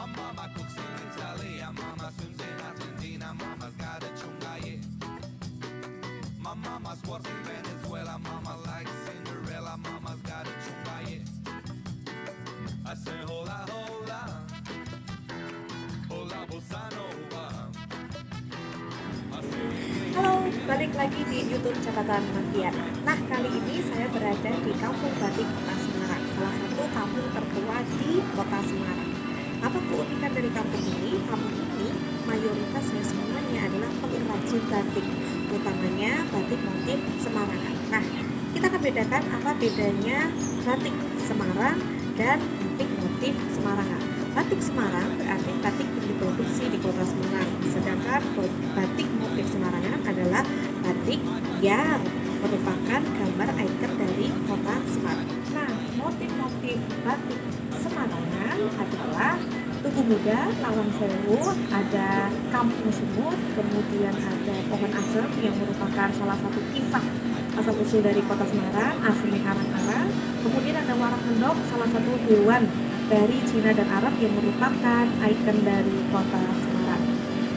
Mama cooks in Italy, mama swims in Argentina, mama's got a chungaye. My mama's works in Venezuela, mama likes Cinderella, mama's got a chungaye. I say hola hola, hola bossa nova. Halo, balik lagi di YouTube Catatan Makian. Nah, kali ini saya berada di Kampung Batik Kota Semarang, salah satu kampung tertua di Kota Semarang. Apa keunikan dari kampung ini? Kampung ini mayoritasnya semuanya adalah pengrajin batik, utamanya batik motif Semarangan. Nah, kita akan bedakan apa bedanya batik Semarang dan batik motif Semarangan. Batik Semarang berarti batik yang diproduksi di Kota Semarang, sedangkan batik motif Semarangan adalah batik yang merupakan gambar ikon dari Kota Semarang. Nah, motif-motif batik Semarangan adalah Tugu Muda, Lawang Sewu, ada Kampung Semut, kemudian ada Pohon Asem yang merupakan salah satu kisah asal-usul dari Kota Semarang, Asem Arang-arang. Kemudian ada Warak Mendok, salah satu hewan dari Cina dan Arab yang merupakan ikon dari Kota Semarang.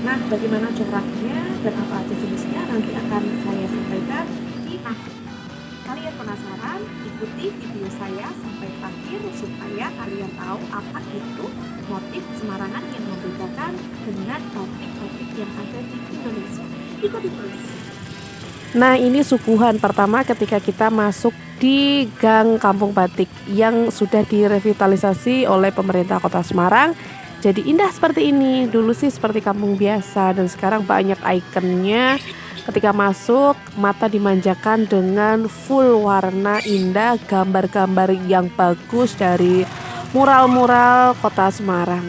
Nah, bagaimana coraknya dan apa aja jenisnya nanti akan saya sampaikan di akhir. Kalian penasaran? Ikuti video saya sampai akhir supaya kalian tahu apa itu motif Semarangan yang membedakan dengan batik-batik yang ada di Indonesia. Ikuti terus. Nah, ini suguhan pertama ketika kita masuk di Gang Kampung Batik yang sudah direvitalisasi oleh pemerintah Kota Semarang. Jadi indah seperti ini. Dulu sih seperti kampung biasa dan sekarang banyak ikonnya. Ketika masuk, mata dimanjakan dengan full warna indah, gambar-gambar yang bagus dari mural-mural Kota Semarang.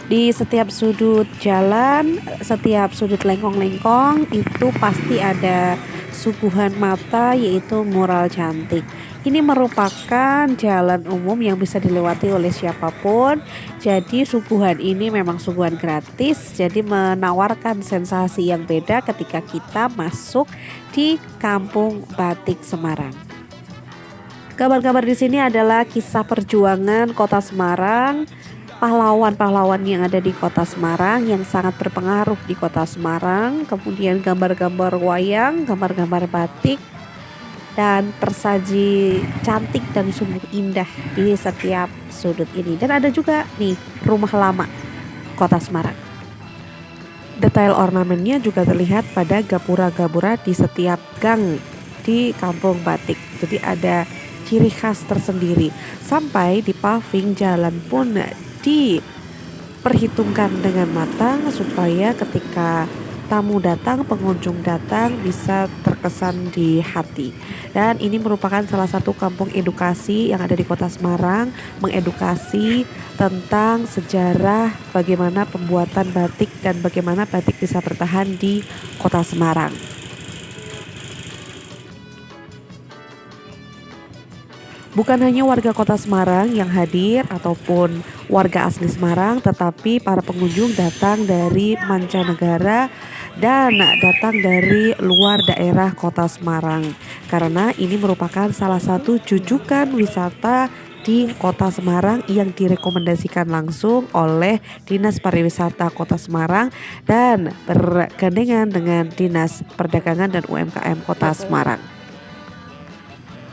Di setiap sudut jalan, setiap sudut lengkong-lengkong itu pasti ada suguhan mata, yaitu mural cantik. Ini merupakan jalan umum yang bisa dilewati oleh siapapun. Jadi suguhan ini memang suguhan gratis, jadi menawarkan sensasi yang beda ketika kita masuk di Kampung Batik Semarang. Gambar-gambar di sini adalah kisah perjuangan Kota Semarang, pahlawan-pahlawan yang ada di Kota Semarang yang sangat berpengaruh di Kota Semarang. Kemudian gambar-gambar wayang, gambar-gambar batik, dan tersaji cantik dan sungguh indah di setiap sudut ini. Dan ada juga nih rumah lama Kota Semarang. Detail ornamennya juga terlihat pada gapura-gapura di setiap gang di Kampung Batik. Jadi ada ciri khas tersendiri. Sampai di paving jalan pun diperhitungkan dengan matang supaya ketika tamu datang, pengunjung datang bisa terkesan di hati. Dan ini merupakan salah satu kampung edukasi yang ada di Kota Semarang, mengedukasi tentang sejarah bagaimana pembuatan batik dan bagaimana batik bisa bertahan di Kota Semarang. Bukan hanya warga Kota Semarang yang hadir ataupun warga asli Semarang, tetapi para pengunjung datang dari mancanegara dan datang dari luar daerah Kota Semarang. Karena ini merupakan salah satu jujukan wisata di Kota Semarang yang direkomendasikan langsung oleh Dinas Pariwisata Kota Semarang dan bergandengan dengan Dinas Perdagangan dan UMKM Kota Semarang.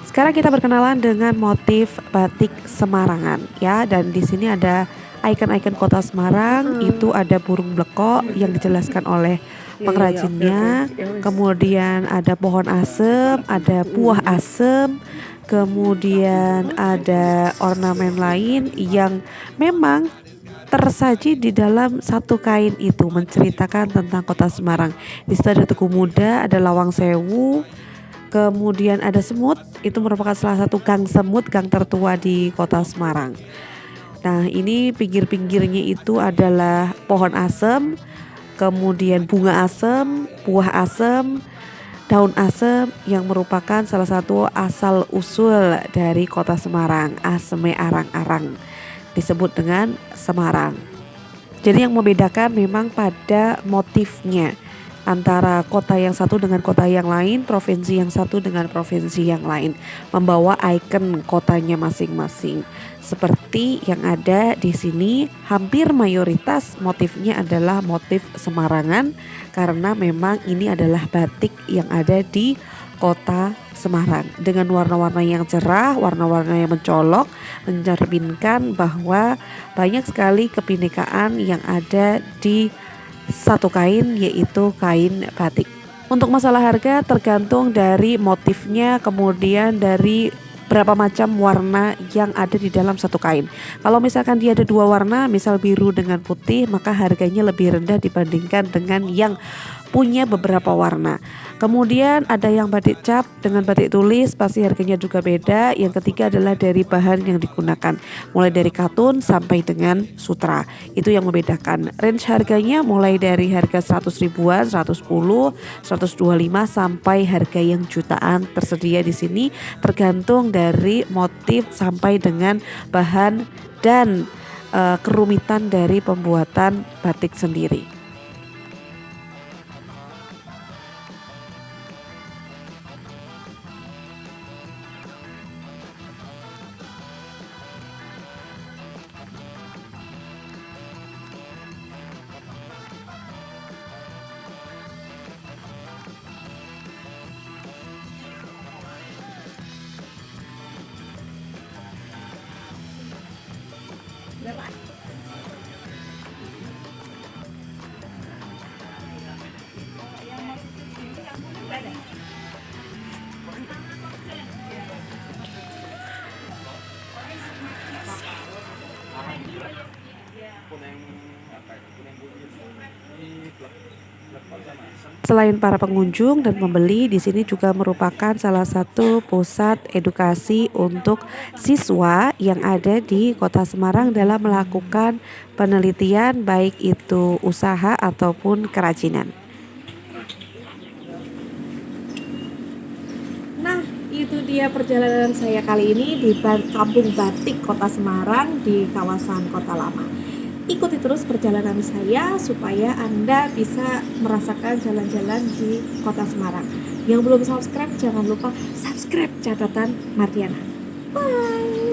Sekarang kita berkenalan dengan motif batik Semarangan ya, dan di sini ada ikon-ikon Kota Semarang. Itu ada burung bleko yang dijelaskan oleh pengrajinnya, kemudian ada pohon asem, ada buah asem, kemudian ada ornamen lain yang memang tersaji di dalam satu kain itu menceritakan tentang Kota Semarang. Di situ ada Tugu Muda, ada Lawang Sewu, kemudian ada semut. Itu merupakan salah satu gang semut, gang tertua di Kota Semarang. Nah, ini pinggir-pinggirnya itu adalah pohon asem, kemudian bunga asem, buah asem, daun asem yang merupakan salah satu asal usul dari kota Semarang, aseme arang-arang, disebut dengan Semarang. Jadi yang membedakan memang pada motifnya antara kota yang satu dengan kota yang lain, provinsi yang satu dengan provinsi yang lain, membawa ikon kotanya masing-masing. Seperti yang ada di sini, hampir mayoritas motifnya adalah motif Semarangan karena memang ini adalah batik yang ada di kota Semarang dengan warna-warna yang cerah, warna-warna yang mencolok, mencerminkan bahwa banyak sekali kebinekaan yang ada di satu kain, yaitu kain batik. Untuk masalah harga tergantung dari motifnya, kemudian dari berapa macam warna yang ada di dalam satu kain. Kalau misalkan dia ada dua warna, misal biru dengan putih, maka harganya lebih rendah dibandingkan dengan yang punya beberapa warna. Kemudian ada yang batik cap dengan batik tulis, pasti harganya juga beda. Yang ketiga adalah dari bahan yang digunakan, mulai dari katun sampai dengan sutra. Itu yang membedakan. Range harganya mulai dari harga 100 ribuan, 110, 125 sampai harga yang jutaan tersedia di sini, tergantung dari motif sampai dengan bahan dan kerumitan dari pembuatan batik sendiri. Selain para pengunjung dan pembeli, di sini juga merupakan salah satu pusat edukasi untuk siswa yang ada di Kota Semarang dalam melakukan penelitian baik itu usaha ataupun kerajinan. Nah, itu dia perjalanan saya kali ini di Kampung Batik Kota Semarang di kawasan Kota Lama. Ikuti terus perjalanan saya supaya Anda bisa merasakan jalan-jalan di Kota Semarang. Yang belum subscribe, jangan lupa subscribe catatan Mardiana. Bye.